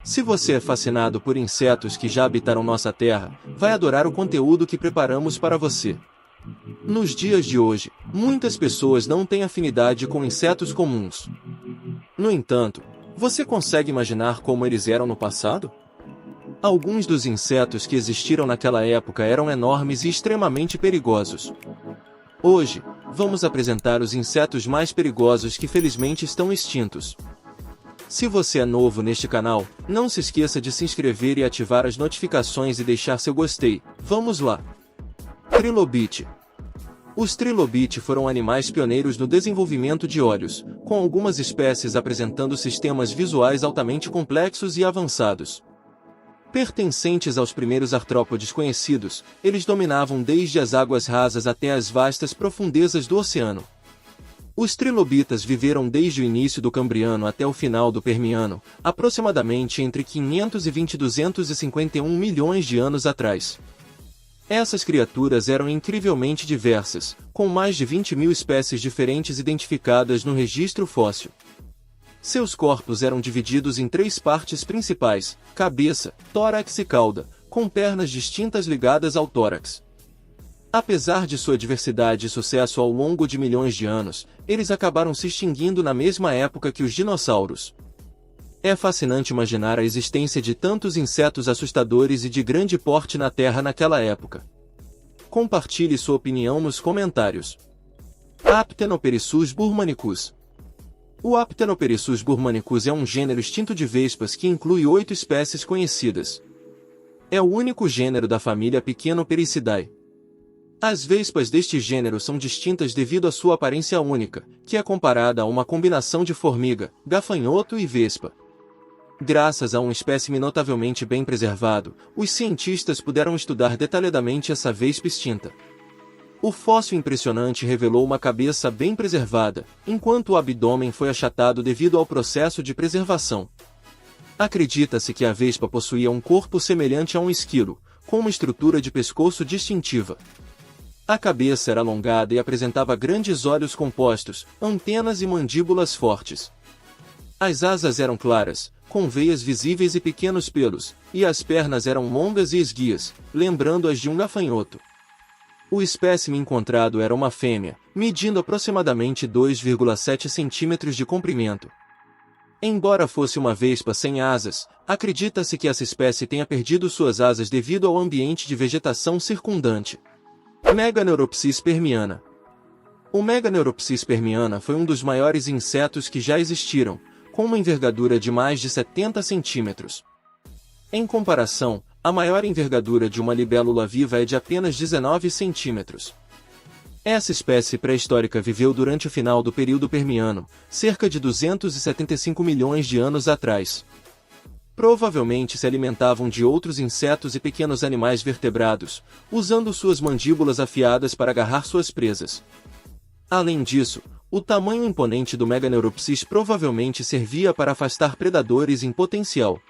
Se você é fascinado por insetos que já habitaram nossa Terra, vai adorar o conteúdo que preparamos para você. Nos dias de hoje, muitas pessoas não têm afinidade com insetos comuns. No entanto, você consegue imaginar como eles eram no passado? Alguns dos insetos que existiram naquela época eram enormes e extremamente perigosos. Hoje, vamos apresentar os insetos mais perigosos que felizmente estão extintos. Se você é novo neste canal, não se esqueça de se inscrever e ativar as notificações e deixar seu gostei. Vamos lá! Trilobite. Os trilobite foram animais pioneiros no desenvolvimento de olhos, com algumas espécies apresentando sistemas visuais altamente complexos e avançados. Pertencentes aos primeiros artrópodes conhecidos, eles dominavam desde as águas rasas até as vastas profundezas do oceano. Os trilobitas viveram desde o início do Cambriano até o final do Permiano, aproximadamente entre 520 e 251 milhões de anos atrás. Essas criaturas eram incrivelmente diversas, com mais de 20 mil espécies diferentes identificadas no registro fóssil. Seus corpos eram divididos em três partes principais: cabeça, tórax e cauda, com pernas distintas ligadas ao tórax. Apesar de sua diversidade e sucesso ao longo de milhões de anos, eles acabaram se extinguindo na mesma época que os dinossauros. É fascinante imaginar a existência de tantos insetos assustadores e de grande porte na Terra naquela época. Compartilhe sua opinião nos comentários. Aptenoperissus burmanicus. O Aptenoperissus burmanicus é um gênero extinto de vespas que inclui 8 espécies conhecidas. É o único gênero da família Pequenopericidae. As vespas deste gênero são distintas devido à sua aparência única, que é comparada a uma combinação de formiga, gafanhoto e vespa. Graças a um espécime notavelmente bem preservado, os cientistas puderam estudar detalhadamente essa vespa extinta. O fóssil impressionante revelou uma cabeça bem preservada, enquanto o abdômen foi achatado devido ao processo de preservação. Acredita-se que a vespa possuía um corpo semelhante a um esquilo, com uma estrutura de pescoço distintiva. A cabeça era alongada e apresentava grandes olhos compostos, antenas e mandíbulas fortes. As asas eram claras, com veias visíveis e pequenos pelos, e as pernas eram longas e esguias, lembrando as de um gafanhoto. O espécime encontrado era uma fêmea, medindo aproximadamente 2,7 centímetros de comprimento. Embora fosse uma vespa sem asas, acredita-se que essa espécie tenha perdido suas asas devido ao ambiente de vegetação circundante. Meganeuropsis permiana. O Meganeuropsis permiana foi um dos maiores insetos que já existiram, com uma envergadura de mais de 70 centímetros. Em comparação, a maior envergadura de uma libélula viva é de apenas 19 centímetros. Essa espécie pré-histórica viveu durante o final do período Permiano, cerca de 275 milhões de anos atrás. Provavelmente se alimentavam de outros insetos e pequenos animais vertebrados, usando suas mandíbulas afiadas para agarrar suas presas. Além disso, o tamanho imponente do Meganeuropsis provavelmente servia para afastar predadores em potencial.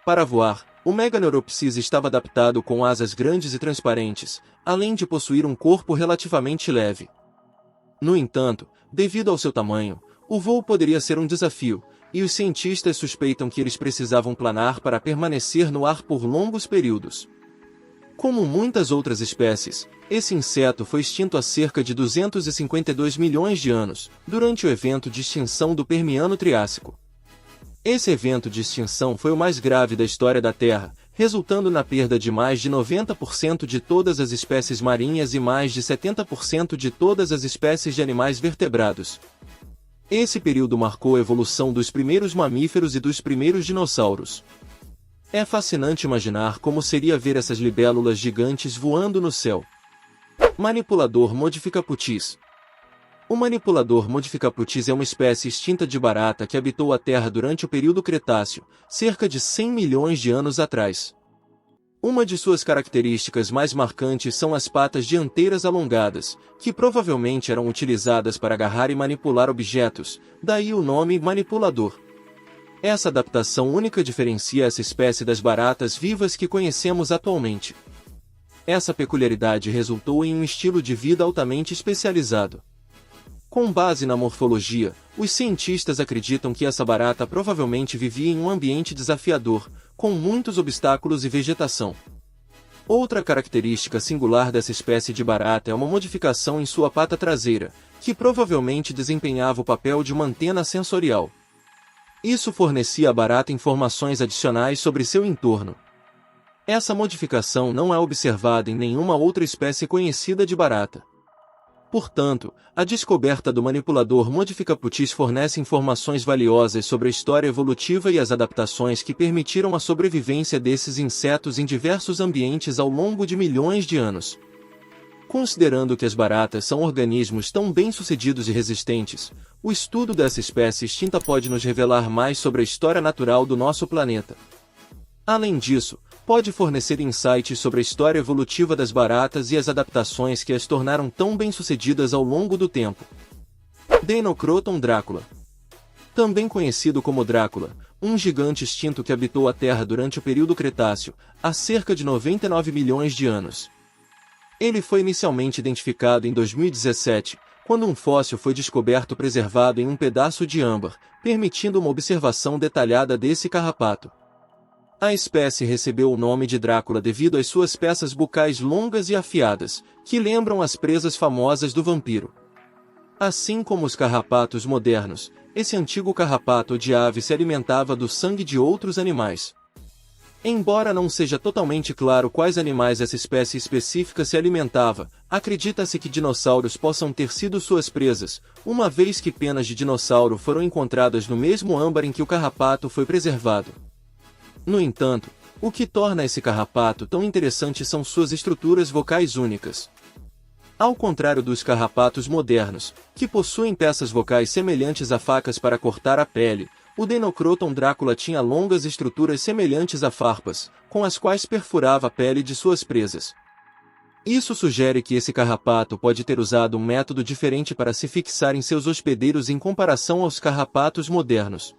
Para voar, o Meganeuropsis estava adaptado com asas grandes e transparentes, além de possuir um corpo relativamente leve. No entanto, devido ao seu tamanho, o voo poderia ser um desafio, e os cientistas suspeitam que eles precisavam planar para permanecer no ar por longos períodos. Como muitas outras espécies, esse inseto foi extinto há cerca de 252 milhões de anos, durante o evento de extinção do Permiano-Triássico. Esse evento de extinção foi o mais grave da história da Terra, resultando na perda de mais de 90% de todas as espécies marinhas e mais de 70% de todas as espécies de animais vertebrados. Esse período marcou a evolução dos primeiros mamíferos e dos primeiros dinossauros. É fascinante imaginar como seria ver essas libélulas gigantes voando no céu. Manipulador modificaputis. O manipulador modificaputis é uma espécie extinta de barata que habitou a Terra durante o período Cretáceo, cerca de 100 milhões de anos atrás. Uma de suas características mais marcantes são as patas dianteiras alongadas, que provavelmente eram utilizadas para agarrar e manipular objetos, daí o nome manipulador. Essa adaptação única diferencia essa espécie das baratas vivas que conhecemos atualmente. Essa peculiaridade resultou em um estilo de vida altamente especializado. Com base na morfologia, os cientistas acreditam que essa barata provavelmente vivia em um ambiente desafiador, com muitos obstáculos e vegetação. Outra característica singular dessa espécie de barata é uma modificação em sua pata traseira, que provavelmente desempenhava o papel de uma antena sensorial. Isso fornecia à barata informações adicionais sobre seu entorno. Essa modificação não é observada em nenhuma outra espécie conhecida de barata. Portanto, a descoberta do manipulador modificaputis fornece informações valiosas sobre a história evolutiva e as adaptações que permitiram a sobrevivência desses insetos em diversos ambientes ao longo de milhões de anos. Considerando que as baratas são organismos tão bem-sucedidos e resistentes, o estudo dessa espécie extinta pode nos revelar mais sobre a história natural do nosso planeta. Além disso, pode fornecer insights sobre a história evolutiva das baratas e as adaptações que as tornaram tão bem-sucedidas ao longo do tempo. Deinochroton Dracula. Também conhecido como Drácula, um gigante extinto que habitou a Terra durante o período Cretáceo, há cerca de 99 milhões de anos. Ele foi inicialmente identificado em 2017, quando um fóssil foi descoberto preservado em um pedaço de âmbar, permitindo uma observação detalhada desse carrapato. A espécie recebeu o nome de Drácula devido às suas peças bucais longas e afiadas, que lembram as presas famosas do vampiro. Assim como os carrapatos modernos, esse antigo carrapato de ave se alimentava do sangue de outros animais. Embora não seja totalmente claro quais animais essa espécie específica se alimentava, acredita-se que dinossauros possam ter sido suas presas, uma vez que penas de dinossauro foram encontradas no mesmo âmbar em que o carrapato foi preservado. No entanto, o que torna esse carrapato tão interessante são suas estruturas vocais únicas. Ao contrário dos carrapatos modernos, que possuem peças vocais semelhantes a facas para cortar a pele, o Deinochroton Drácula tinha longas estruturas semelhantes a farpas, com as quais perfurava a pele de suas presas. Isso sugere que esse carrapato pode ter usado um método diferente para se fixar em seus hospedeiros em comparação aos carrapatos modernos.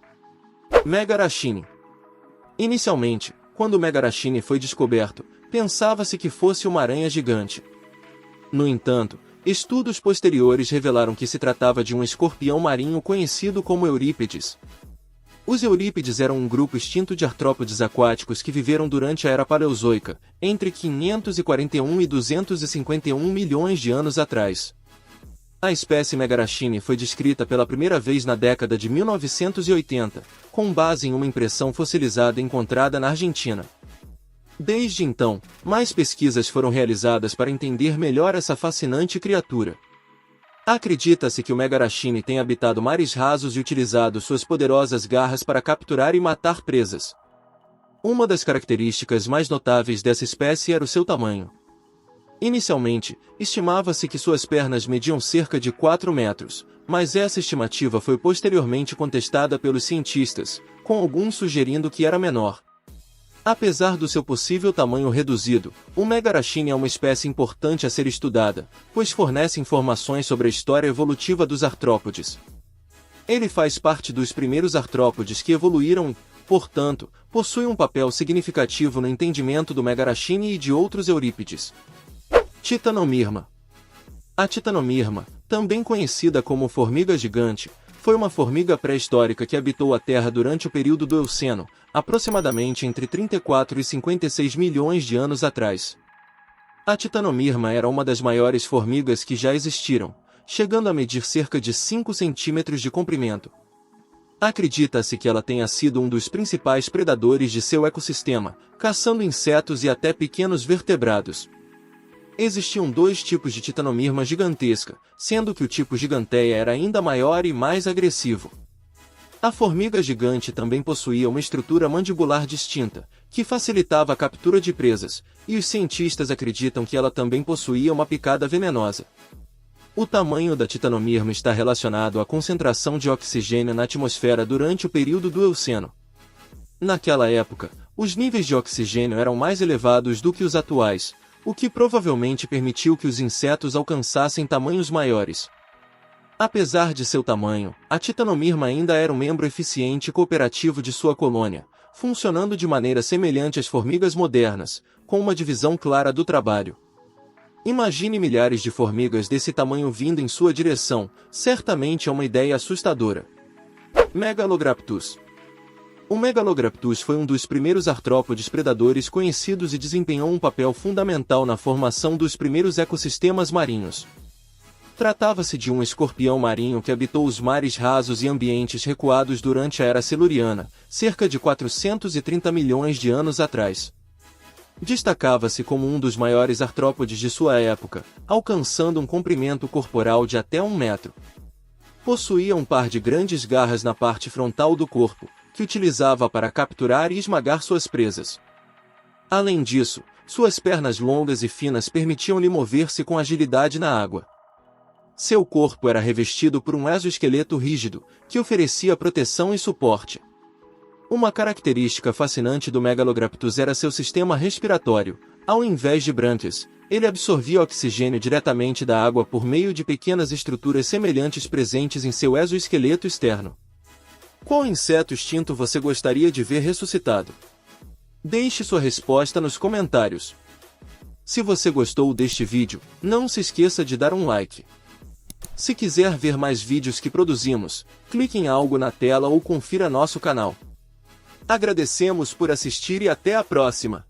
Megarachini. Inicialmente, quando o Megarachini foi descoberto, pensava-se que fosse uma aranha gigante. No entanto, estudos posteriores revelaram que se tratava de um escorpião marinho conhecido como Eurípedes. Os Eurípedes eram um grupo extinto de artrópodes aquáticos que viveram durante a Era Paleozoica, entre 541 e 251 milhões de anos atrás. A espécie Megarachini foi descrita pela primeira vez na década de 1980, com base em uma impressão fossilizada encontrada na Argentina. Desde então, mais pesquisas foram realizadas para entender melhor essa fascinante criatura. Acredita-se que o Megarachini tenha habitado mares rasos e utilizado suas poderosas garras para capturar e matar presas. Uma das características mais notáveis dessa espécie era o seu tamanho. Inicialmente, estimava-se que suas pernas mediam cerca de 4 metros, mas essa estimativa foi posteriormente contestada pelos cientistas, com alguns sugerindo que era menor. Apesar do seu possível tamanho reduzido, o Megarachini é uma espécie importante a ser estudada, pois fornece informações sobre a história evolutiva dos artrópodes. Ele faz parte dos primeiros artrópodes que evoluíram e, portanto, possui um papel significativo no entendimento do Megarachini e de outros Eurípedes. Titanomirma. A Titanomirma, também conhecida como formiga gigante, foi uma formiga pré-histórica que habitou a Terra durante o período do Eoceno, aproximadamente entre 34 e 56 milhões de anos atrás. A Titanomirma era uma das maiores formigas que já existiram, chegando a medir cerca de 5 centímetros de comprimento. Acredita-se que ela tenha sido um dos principais predadores de seu ecossistema, caçando insetos e até pequenos vertebrados. Existiam dois tipos de Titanomirma gigantesca, sendo que o tipo Giganteia era ainda maior e mais agressivo. A formiga gigante também possuía uma estrutura mandibular distinta, que facilitava a captura de presas, e os cientistas acreditam que ela também possuía uma picada venenosa. O tamanho da Titanomirma está relacionado à concentração de oxigênio na atmosfera durante o período do Eoceno. Naquela época, os níveis de oxigênio eram mais elevados do que os atuais, o que provavelmente permitiu que os insetos alcançassem tamanhos maiores. Apesar de seu tamanho, a Titanomirma ainda era um membro eficiente e cooperativo de sua colônia, funcionando de maneira semelhante às formigas modernas, com uma divisão clara do trabalho. Imagine milhares de formigas desse tamanho vindo em sua direção, certamente é uma ideia assustadora. Megalograptus. O Megalograptus foi um dos primeiros artrópodes predadores conhecidos e desempenhou um papel fundamental na formação dos primeiros ecossistemas marinhos. Tratava-se de um escorpião marinho que habitou os mares rasos e ambientes recuados durante a Era Siluriana, cerca de 430 milhões de anos atrás. Destacava-se como um dos maiores artrópodes de sua época, alcançando um comprimento corporal de até 1 metro. Possuía um par de grandes garras na parte frontal do corpo, que utilizava para capturar e esmagar suas presas. Além disso, suas pernas longas e finas permitiam-lhe mover-se com agilidade na água. Seu corpo era revestido por um exoesqueleto rígido, que oferecia proteção e suporte. Uma característica fascinante do Megalograptus era seu sistema respiratório. Ao invés de brânquias, ele absorvia oxigênio diretamente da água por meio de pequenas estruturas semelhantes presentes em seu exoesqueleto externo. Qual inseto extinto você gostaria de ver ressuscitado? Deixe sua resposta nos comentários. Se você gostou deste vídeo, não se esqueça de dar um like. Se quiser ver mais vídeos que produzimos, clique em algo na tela ou confira nosso canal. Agradecemos por assistir e até a próxima!